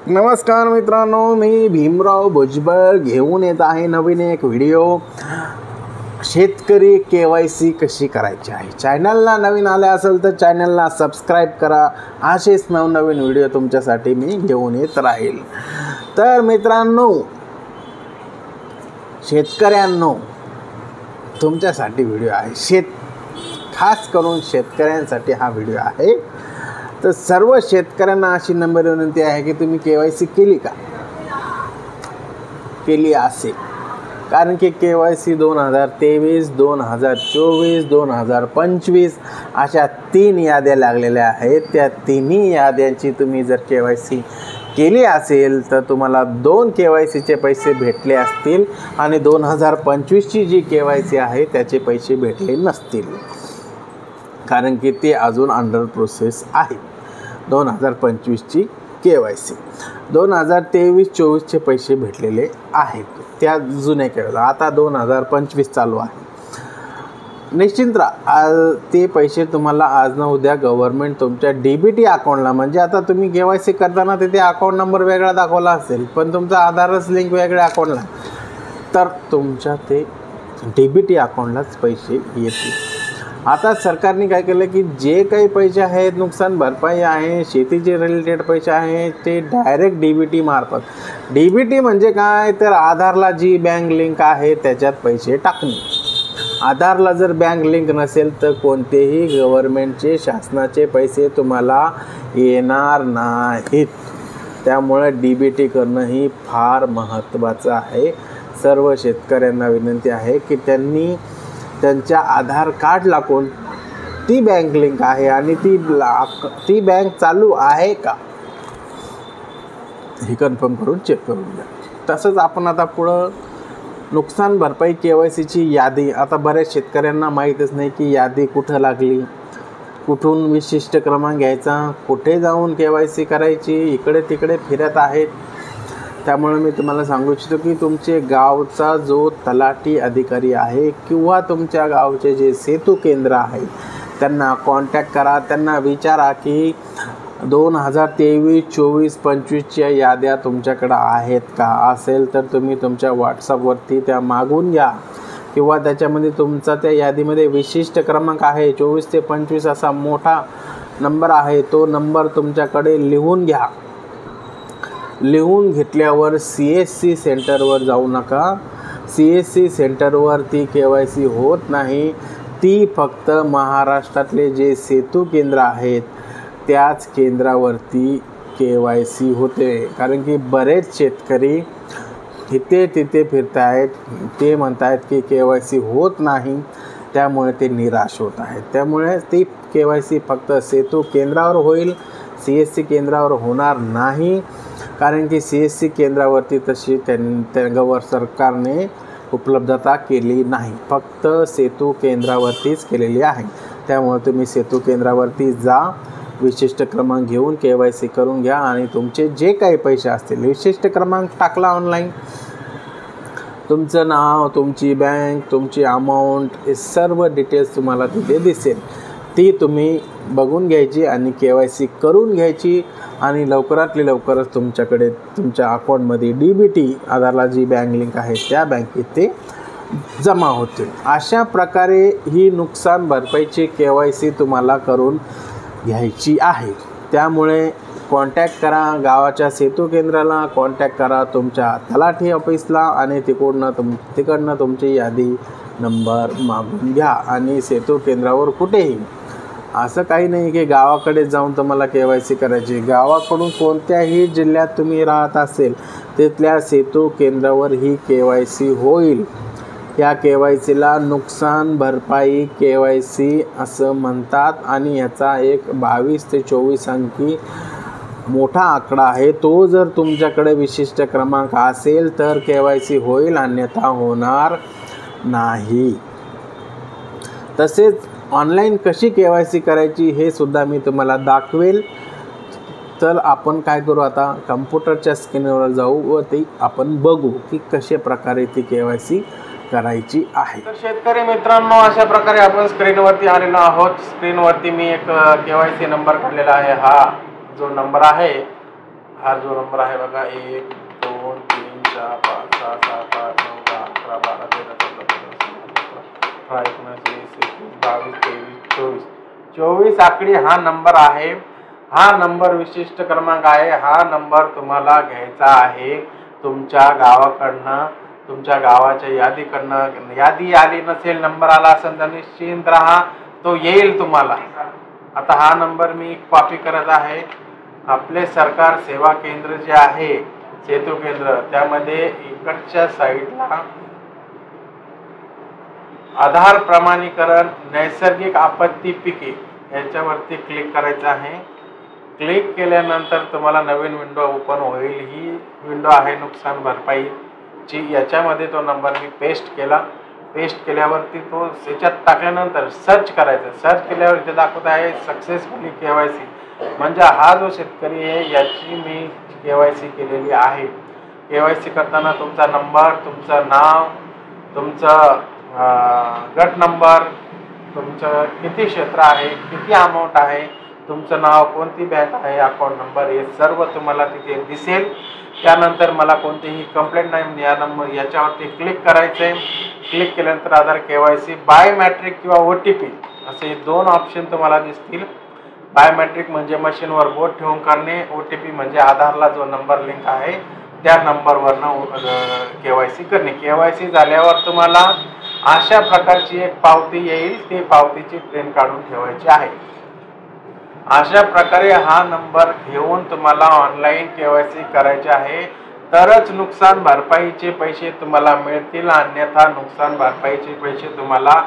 नमस्कार मित्रांनो, मी भीमराव भुजबळ घेऊन येत आहे नवीन एक व्हिडिओ। शेतकरी KYC कशी करायची आहे। चॅनलला नवीन आले असेल तर चॅनलला सबस्क्राईब करा। असेच नवनवीन व्हिडिओ तुमच्यासाठी मी घेऊन येत राहील। तर मित्रांनो, शेतकऱ्यांनो, तुमच्यासाठी व्हिडिओ आहे। खास करून शेतकऱ्यांसाठी हा व्हिडिओ आहे। तर सर्व शेतकऱ्यांना अशी नंबर विनंती आहे की तुम्ही KYC केली का? केली असेल, कारण की KYC 2023, 2024, 2025 अशा 3 याद्या लागलेल्या आहेत। त्या तिन्ही याद्यांची तुम्ही जर KYC केली असेल तर तुम्हाला 2 KYCचे पैसे भेटले असतील आणि 2025ची जी KYC आहे त्याचे पैसे भेटले नसतील, कारण की ते अजून अंडर प्रोसेस आहे। 2025ची KYC 2023-24चे पैसे भेटलेले आहेत, त्या जुन्या KYC। आता 2025 चालू आहे। निश्चिंत राहा, ते पैसे तुम्हाला आज ना उद्या गव्हर्नमेंट तुमच्या DBT अकाउंटला, म्हणजे आता तुम्ही KYC करताना तिथे अकाउंट नंबर वेगळा दाखवला असेल पण तुमचा आधारच लिंक वेगळ्या अकाउंटला, तर तुमच्या ते DBT अकाउंटलाच पैसे येतील। आता सरकारने काय केलं की जे काही पैसे आहेत, नुकसान भरपाई आहे, शेतीचे रिलेटेड पैसे आहेत, ते डायरेक्ट DBT मार्फत। DBT म्हणजे काय, तर आधारला जी बँक लिंक आहे त्याच्यात पैसे टाकणे। आधारला जर बँक लिंक नसेल तर कोणतेही गव्हर्नमेंटचे शासनाचे पैसे तुम्हाला येणार नाहीत। त्यामुळे DBT करणं ही फार महत्त्वाचं आहे। सर्व शेतकऱ्यांना विनंती आहे की त्यांनी त्यांच्या आधार कार्डला कोणती बँक लिंक आहे आणि ती बँक चालू आहे का हे कन्फर्म करून चेक करून घ्या। तसंच आपण आता पुढं नुकसान भरपाई KYCची यादी, आता बऱ्याच शेतकऱ्यांना माहीतच नाही की यादी कुठं लागली, कुठून विशिष्ट क्रमांक घ्यायचा, कुठे जाऊन KYC करायची, इकडे तिकडे फिरत आहेत। त्यामुळे मी तुम्हाला सांगू इच्छितो की तुमचे गावचा जो तलाठी अधिकारी आहे किंवा तुमच्या गावचे जे सेतू केंद्र आहे त्यांना कॉन्टॅक्ट करा। त्यांना विचारा की 2023, 24, 25च्या याद्या तुमच्याकडे आहेत का? असेल तर तुम्ही तुमच्या WhatsAppवरती त्या मागून घ्या, किंवा त्याच्यामध्ये तुमचा त्या यादीमध्ये विशिष्ट क्रमांक आहे 24 ते 25 असा मोठा नंबर आहे, तो नंबर तुमच्याकडे लिहून घ्या। लिहून घेतल्यावर CSC सेंटरवर जाऊ नका। CSC सेंटरवर ती KYC होत नाही, ती फक्त महाराष्ट्रातले जे सेतू केंद्र आहेत त्याच केंद्रावरती KYC होते। कारण की बरेच शेतकरी तिथे फिरत आहेत, ते म्हणत आहेत की KYC होत नाही, त्यामुळे ते निराश होत आहेत। त्यामुळे ती KYC फक्त सेतू केंद्रावर होईल, CSC केंद्रावर होणार नाही, कारण की CSC केंद्रावरती तशी सरकारने उपलब्धता केली नाही, फक्त सेतू केंद्रावरतीच केलेली आहे। त्यामुळे तुम्ही सेतू केंद्रावरती जा, विशिष्ट क्रमांक घेऊन KYC करून घ्या आणि तुमचे जे काही पैसे असतील, विशिष्ट क्रमांक टाकला ऑनलाईन, तुमचं नाव, तुमची बँक, तुमची अमाऊंट, हे सर्व डिटेल्स तुम्हाला तिथे दिसेल। ती तुम्ही बघून घ्यायची आणि KYC करून घ्यायची आणि लवकरातली लवकरच तुमच्याकडे तुमच्या अकाउंटमध्ये DBT आधारला जी बँक लिंक आहे त्या बँकेत ते जमा होतील। अशा प्रकारे ही नुकसान भरपाईची KYC तुम्हाला करून घ्यायची आहे। त्यामुळे कॉन्टॅक्ट करा गावाच्या सेतू केंद्राला, कॉन्टॅक्ट करा तुमच्या तलाठी ऑफिसला आणि तिकडनं तुमची यादी नंबर मागून घ्या। आणि सेतू केंद्रावर कुठेही असं काही नाही की गावाकडे जाऊन तुम्हाला KYC करायची। गावाकडून कोणत्याही जिल्ह्यात तुम्ही राहत असेल तिथल्या सेतू केंद्रावर ही KYC होईल। या KYCला नुकसान भरपाई KYC असं म्हणतात आणि याचा एक 22 ते 24 अंकी मोठा आकडा आहे। तो जर तुमच्याकडे विशिष्ट क्रमांक असेल तर KYC होईल, अन्यथा होणार नाही। तसेच ऑनलाईन कशी KYC करायची हे सुद्धा मी तुम्हाला दाखवेल। तर आपण काय करू, आता कम्प्युटरच्या स्क्रीनवर जाऊ व ती आपण बघू की कशा प्रकारे ती KYC करायची आहे। तर शेतकरी मित्रांनो, अशा प्रकारे आपण स्क्रीनवरती आलेलो आहोत। स्क्रीनवरती मी एक KYC नंबर काढलेला आहे। हा जो नंबर आहे हा जो नंबर आहे बघा 1 2 3 4 5 6 7 8 9 10 11 12 13 14 15 16 17 18 19 20 21 22 आकडी हा नंबर आहे. हा नंबर विशिष्ट क्रमांक आहे. हा नंबर तुम्हाला घ्यायचा आहे तुमच्या गावाकडनं, तुमच्या गावाच्या यादीकडनं. यादी आली नसेल, नंबर आला असेल तर निश्चिंत राहा, तो येईल तुम्हाला. आता हा नंबर मी कॉपी करत आहे. आपले सरकार सेवा केंद्र जे आहे सेतू केंद्र, त्यामध्ये इकडच्या साईडला आधार प्रमाणीकरण नैसर्गिक आपत्ती पिके याच्यावरती क्लिक करायचं आहे. क्लिक केल्यानंतर तुम्हाला नवीन विंडो ओपन होईल. ही विंडो आहे नुकसान भरपाईची. याच्यामध्ये तो नंबर मी पेस्ट केला. पेस्ट केल्यावरती तो याच्यात टाकल्यानंतर सर्च करायचं. सर्च केल्यावर इथे दाखवत आहे सक्सेसफुली KYC, म्हणजे हा जो शेतकरी आहे याची मी KYC केलेली आहे. KYC करताना तुमचा नंबर, तुमचं नाव, तुमचं गट नंबर, तुमचं किती क्षेत्र आहे, किती अमाऊंट आहे, तुमचं नाव, कोणती बँक आहे, अकाउंट नंबर, हे सर्व तुम्हाला तिथे दिसेल. त्यानंतर मला कोणतीही कंप्लेंट नाही, या नंबर याच्यावरती क्लिक करायचं आहे. क्लिक केल्यानंतर आधार KYC बायोमेट्रिक किंवा OTP असे 2 ऑप्शन तुम्हाला दिसतील. बायोमेट्रिक म्हणजे मशीनवर बोट ठेवून करणे, OTP म्हणजे आधारला जो नंबर लिंक आहे त्या नंबरवरनं KYC करणे. KYC झाल्यावर तुम्हाला अशा प्रकारची एक पावती येईल. ती पावतीची प्रिंट काढून ठेवायची आहे. अशा प्रकारे हा नंबर घेऊन तुम्हाला ऑनलाईन KYC करायचे आहे, तरच नुकसान भरपाईचे पैसे तुम्हाला मिळतील. अन्यथा नुकसान भरपाईचे पैसे तुम्हाला